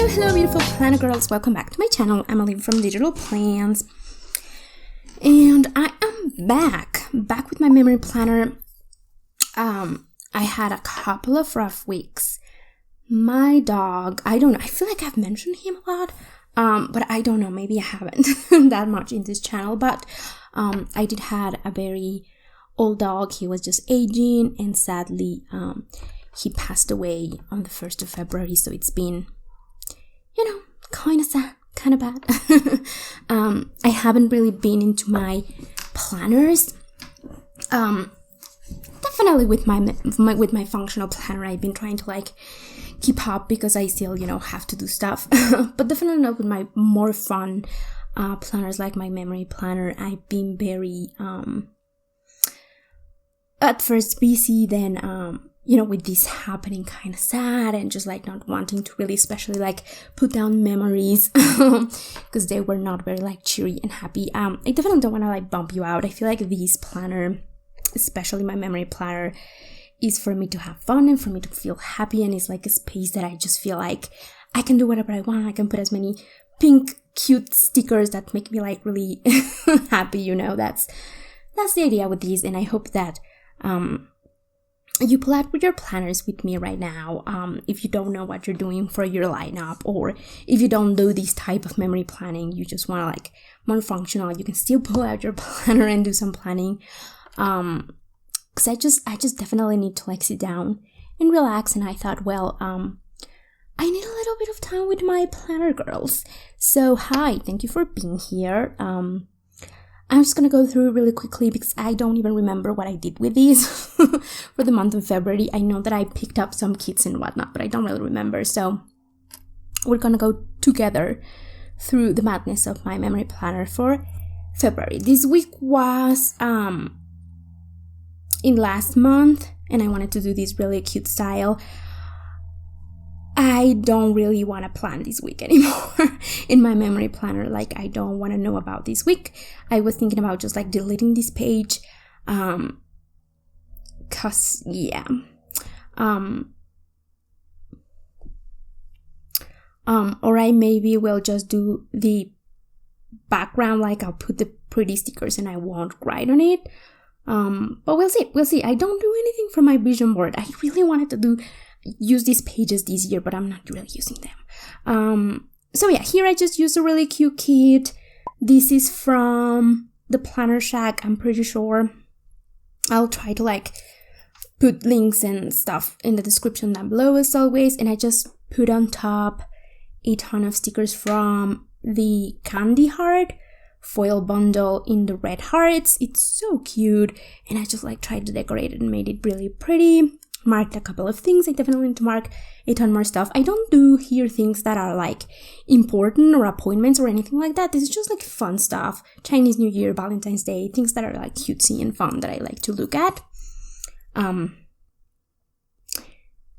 Hello beautiful planner girls, welcome back to my channel. I'm Olivia from Digital Plans, and I am back with my memory planner. I had a couple of rough weeks. My dog, I don't know, I feel like I've mentioned him a lot, but I don't know, maybe I haven't that much in this channel, but I did had a very old dog. He was just aging, and sadly he passed away on the 1st of February, so it's been, you know, kind of sad, kind of bad. I haven't really been into my planners. Definitely with my functional planner, I've been trying to like keep up because I still, you know, have to do stuff. But definitely not with my more fun planners like my memory planner. I've been very at first busy, then you know, with this happening, kind of sad, and just like not wanting to really especially like put down memories because they were not very like cheery and happy. I definitely don't want to like bump you out. I feel like this planner, especially my memory planner, is for me to have fun and for me to feel happy, and it's like a space that I just feel like I can do whatever I want. I can put as many pink cute stickers that make me like really happy, you know. That's the idea with these, and I hope that you pull out with your planners with me right now. If you don't know what you're doing for your lineup, or if you don't do this type of memory planning, you just want to like more functional, you can still pull out your planner and do some planning. Because I just definitely need to like sit down and relax, and I thought, well, I need a little bit of time with my planner girls. So hi, thank you for being here. I'm just gonna go through really quickly because I don't even remember what I did with these for the month of February. I know that I picked up some kits and whatnot, but I don't really remember. So we're gonna go together through the madness of my memory planner for February. This week was in last month, and I wanted to do this really cute style. I don't really want to plan this week anymore in my memory planner. Like, I don't want to know about this week. I was thinking about just like deleting this page, cause yeah, or I maybe will just do the background, like I'll put the pretty stickers and I won't write on it. But we'll see. I don't do anything for my vision board. I really wanted to use these pages this year, but I'm not really using them. So yeah, here I just used a really cute kit. This is from the Planner Shack, I'm pretty sure. I'll try to like put links and stuff in the description down below as always, and I just put on top a ton of stickers from the Candy Heart foil bundle in the red hearts. It's so cute, and I just like tried to decorate it and made it really pretty. Marked a couple of things. I definitely need to mark a ton more stuff. I don't do here things that are like important or appointments or anything like that. This is just like fun stuff. Chinese New Year, Valentine's Day, things that are like cutesy and fun that I like to look at.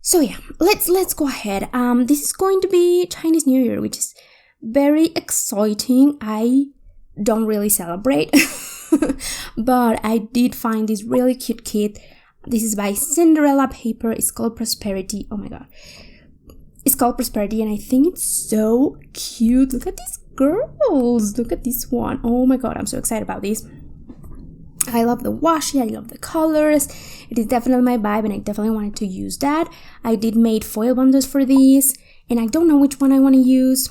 So yeah, let's go ahead. This is going to be Chinese New Year, which is very exciting. I don't really celebrate, but I did find this really cute kit. This is by Cinderella Paper. It's called Prosperity. Oh my god. It's called Prosperity, and I think it's so cute. Look at these girls. Look at this one. Oh my god, I'm so excited about this. I love the washi. I love the colors. It is definitely my vibe, and I definitely wanted to use that. I did made foil bundles for these, and I don't know which one I want to use.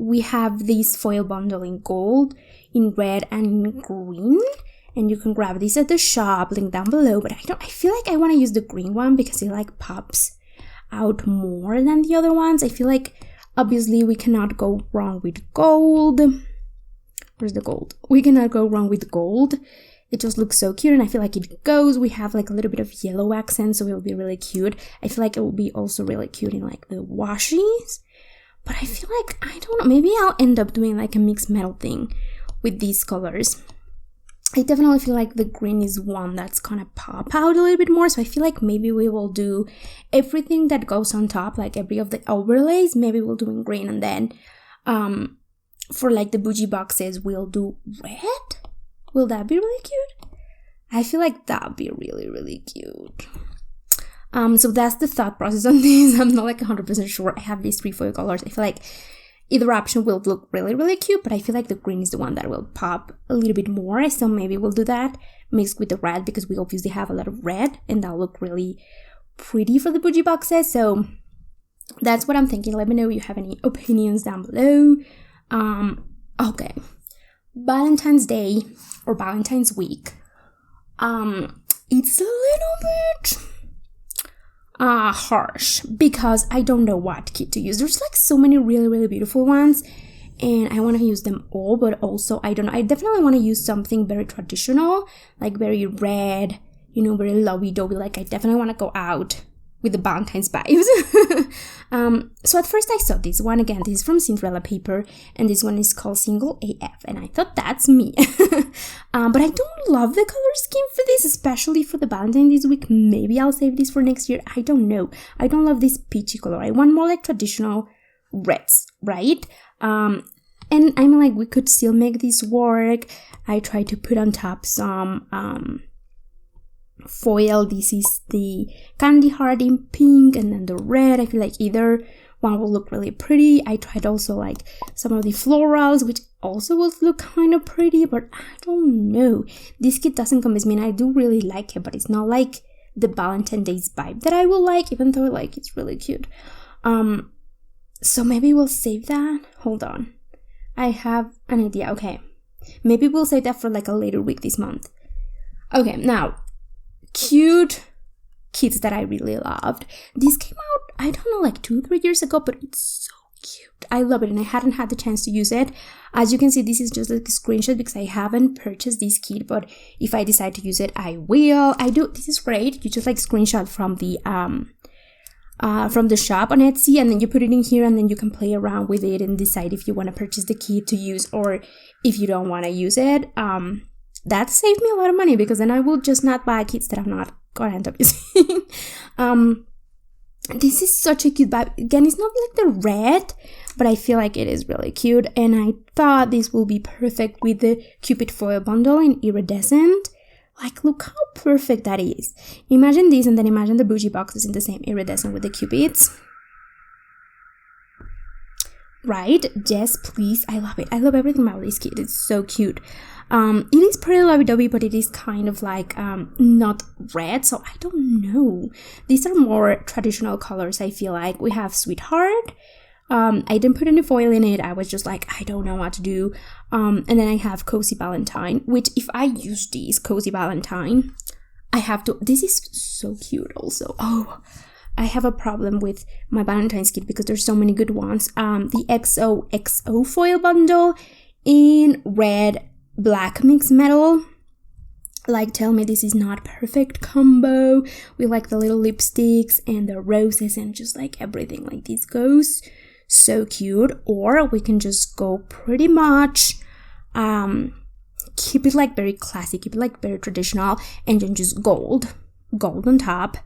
We have this foil bundle in gold, in red, and in green. And you can grab this at the shop, link down below, but I feel like I want to use the green one because it like pops out more than the other ones. I feel like obviously we cannot go wrong with gold. Where's the gold? We cannot go wrong with gold. It just looks so cute, and I feel like it goes. We have like a little bit of yellow accent, so it will be really cute. I feel like it will be also really cute in like the washies. But I feel like, I don't know, maybe I'll end up doing like a mixed metal thing with these colors. I definitely feel like the green is one that's gonna pop out a little bit more, so I feel like maybe we will do everything that goes on top, like every of the overlays, maybe we'll do in green, and then for like the bougie boxes we'll do red. Will that be really cute? I feel like that would be really, really cute. So that's the thought process on this. I'm not like 100% sure. I have these 3 foil colors. I feel like either option will look really, really cute, but I feel like the green is the one that will pop a little bit more. So maybe we'll do that mixed with the red, because we obviously have a lot of red and that'll look really pretty for the bougie boxes. So that's what I'm thinking. Let me know if you have any opinions down below. Okay, Valentine's Day or Valentine's Week. It's a little bit harsh because I don't know what kit to use. There's like so many really, really beautiful ones and I want to use them all, but also I don't know. I definitely want to use something very traditional, like very red, you know, very lovey-dovey. Like I definitely want to go out with the Valentine's vibes. So at first I saw this one. Again, this is from Cinderella Paper, and this one is called Single AF, and I thought that's me. But I don't love the color scheme for this, especially for the Valentine this week. Maybe I'll save this for next year. I don't know. I don't love this peachy color. I want more like traditional reds, right? And I'm like, we could still make this work. I tried to put on top some foil. This is the candy heart in pink and then the red. I feel like either one will look really pretty. I tried also like some of the florals, which also will look kind of pretty, but I don't know. This kit doesn't convince me, and I do really like it, but it's not like the Valentine's Day vibe that I will like, even though like it's really cute. So maybe we'll save that. Hold on, I have an idea. Okay, maybe we'll save that for like a later week this month. Okay, now cute kits that I really loved. This came out, I don't know, like 2-3 years ago, but it's so cute. I love it, and I hadn't had the chance to use it. As you can see, this is just like a screenshot because I haven't purchased this kit, but if I decide to use it, I will. I do. This is great. You just like screenshot from the shop on Etsy, and then you put it in here, and then you can play around with it and decide if you want to purchase the kit to use or if you don't want to use it. That saved me a lot of money because then I will just not buy kits that I'm not gonna end up using. This is such a cute vibe. Again, it's not like the red, but I feel like it is really cute, and I thought this will be perfect with the Cupid foil bundle in Iridescent. Like, look how perfect that is. Imagine this, and then imagine the bougie boxes in the same Iridescent with the Cupids. Right? Yes, please. I love it. I love everything about this kit. It's so cute. It is pretty lovey-dovey, but it is kind of like not red, so I don't know. These are more traditional colors, I feel like. We have Sweetheart. I didn't put any foil in it. I was just like, I don't know what to do. And then I have Cozy Valentine, which if I use these Cozy Valentine, I have to. This is so cute also. Oh, I have a problem with my Valentine's kit because there's so many good ones. The Xoxo foil bundle in red, black mixed metal. Like, tell me this is not perfect combo with like the little lipsticks and the roses and just like everything. Like, this goes so cute. Or we can just go pretty much keep it like very classic, keep it like very traditional, and then just gold on top.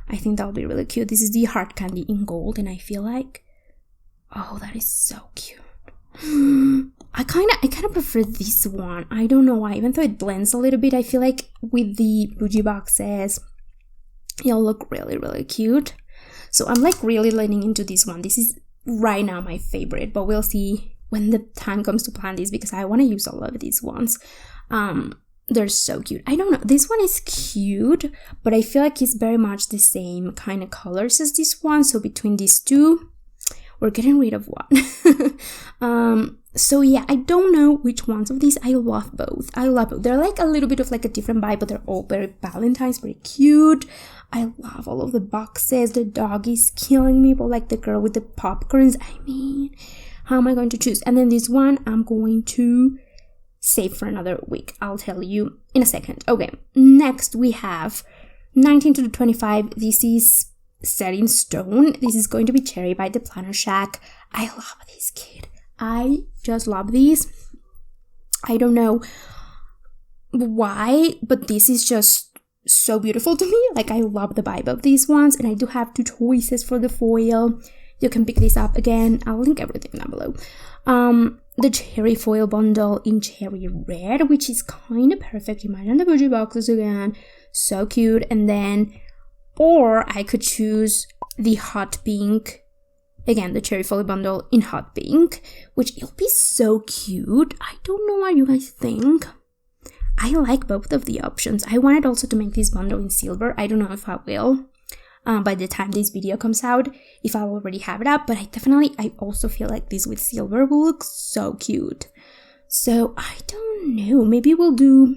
I think that would be really cute. This is the heart candy in gold, and I feel like, oh, that is so cute. I kind of prefer this one. I don't know why. Even though it blends a little bit, I feel like with the bougie boxes, it'll look really, really cute. So I'm like really leaning into this one. This is right now my favorite, but we'll see when the time comes to plan this because I want to use all of these ones. They're so cute. I don't know. This one is cute, but I feel like it's very much the same kind of colors as this one. So between these two, we're getting rid of one. So yeah, I don't know which ones of these. I love both. They're like a little bit of like a different vibe, but they're all very Valentine's, very cute. I love all of the boxes. The dog is killing me, but like the girl with the popcorns. I mean, how am I going to choose? And then this one, I'm going to save for another week. I'll tell you in a second. Okay, next we have 19 to 25. This is set in stone. This is going to be Cherry by the Planner Shack. I love this kit. I just love these. I don't know why, but this is just so beautiful to me. Like, I love the vibe of these ones, and I do have 2 choices for the foil. You can pick this up again. I'll link everything down below. The cherry foil bundle in cherry red, which is kind of perfect. Imagine the bougie boxes again. So cute. And then Or I could choose the hot pink, again, the cherry foil bundle in hot pink, which it'll be so cute. I don't know what you guys think. I like both of the options. I wanted also to make this bundle in silver. I don't know if I will by the time this video comes out, if I already have it up, but I also feel like this with silver will look so cute. So I don't know, maybe we'll do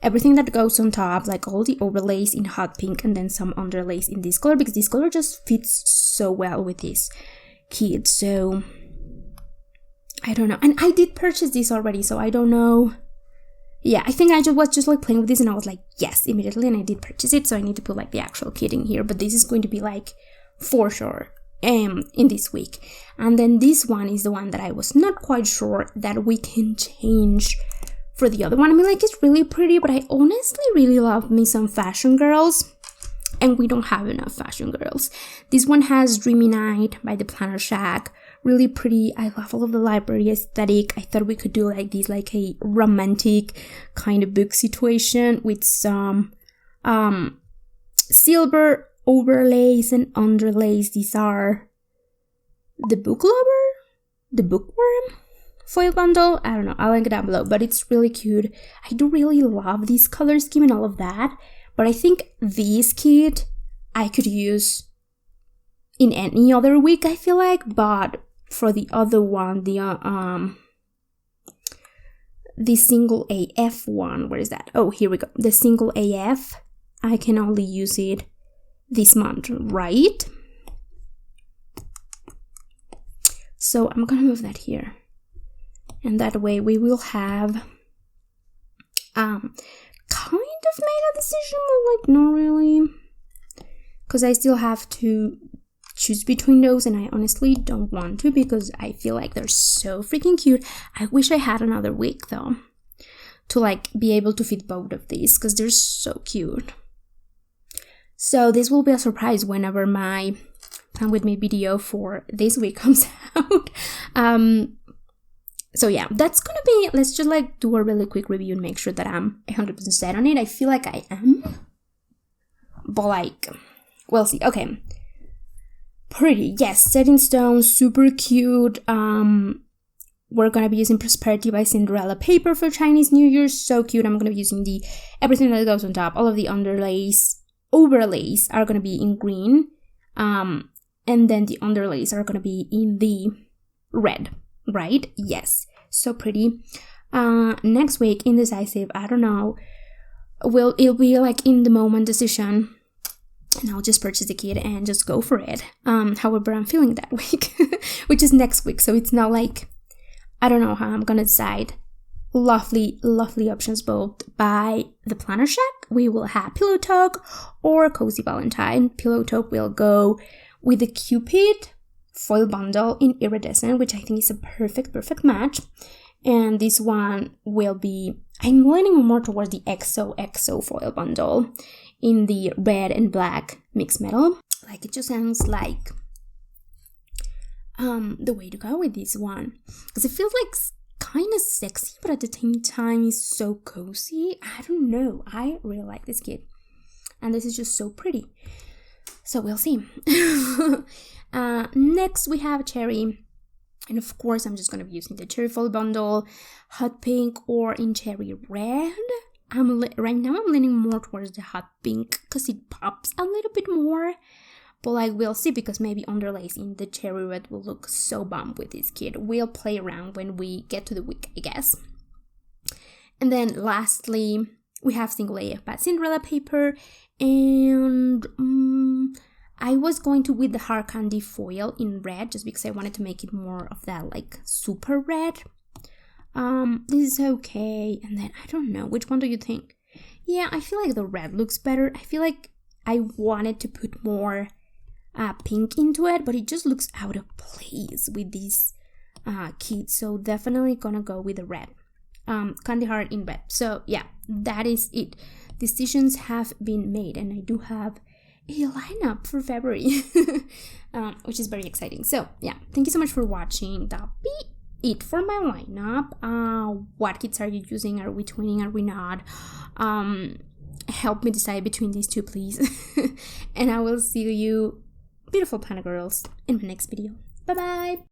everything that goes on top, like all the overlays in hot pink and then some underlays in this color, because this color just fits so well with this kit. So I don't know. And I did purchase this already, so I don't know. Yeah, I think I was just like playing with this and I was like, yes, immediately, and I did purchase it, so I need to put like the actual kit in here, but this is going to be like for sure in this week. And then this one is the one that I was not quite sure that we can change for the other one. I mean, like, it's really pretty, but I honestly really love me some fashion girls, and we don't have enough fashion girls. This one has Dreamy Night by the Planner Shack. Really pretty. I love all of the library aesthetic. I thought we could do like this, like a romantic kind of book situation with some silver overlays and underlays. These are the Bookworm foil bundle. I don't know, I'll link it down below, but it's really cute. I do really love this color scheme and all of that, but I think this kit I could use in any other week, I feel like. But for the other one, the single AF one, where is that? Oh, here we go. The single AF, I can only use it this month, right? So I'm gonna move that here, and that way we will have kind of made a decision, but like not really, because I still have to choose between those, and I honestly don't want to because I feel like they're so freaking cute. I wish I had another week though to like be able to fit both of these because they're so cute. So this will be a surprise whenever my Plan With Me video for this week comes out. So yeah, that's gonna be, let's just like do a really quick review and make sure that I'm 100% set on it. I feel like I am, but like, we'll see. Okay, pretty, yes, set in stone, super cute. We're gonna be using Prosperity by Cinderella Paper for Chinese New Year. So cute. I'm gonna be using the everything that goes on top. All of the overlays are gonna be in green, and then the underlays are gonna be in the red, right? Yes, so pretty. Next week, indecisive, I don't know, it'll be like in the moment decision, and I'll just purchase the kit and just go for it. However I'm feeling that week, which is next week, so it's not like, I don't know how I'm gonna decide. Lovely options both by the Planner Shack. We will have Pillow Talk or Cozy Valentine. Pillow Talk will go with the Cupid foil bundle in Iridescent, which I think is a perfect match. And this one will be, I'm leaning more towards the Xoxo foil bundle in the red and black mixed metal. Like, it just sounds like the way to go with this one, because it feels like kind of sexy, but at the same time is so cozy. I don't know, I really like this kit, and this is just so pretty, so we'll see. Next we have Cherry, and of course I'm just gonna be using the cherry foil bundle, hot pink or in cherry red. Right now I'm leaning more towards the hot pink because it pops a little bit more, but like, we'll see, because maybe underlays in the cherry red will look so bomb with this kit. We'll play around when we get to the week, I guess. And then lastly, we have single AF by Cinderella Paper, and I was going to with the hard candy foil in red just because I wanted to make it more of that like super red. This is okay. And then I don't know, which one do you think? Yeah, I feel like the red looks better. I feel like I wanted to put more pink into it, but it just looks out of place with these kits, so definitely gonna go with the red. Candy heart in red. So yeah, that is it. Decisions have been made, and I do have a lineup for February, which is very exciting. So yeah, thank you so much for watching. That'll be it for my lineup. What kits are you using? Are we twinning? Are we not? help me decide between these two, please. And I will see you, beautiful Panda girls, in my next video. Bye bye.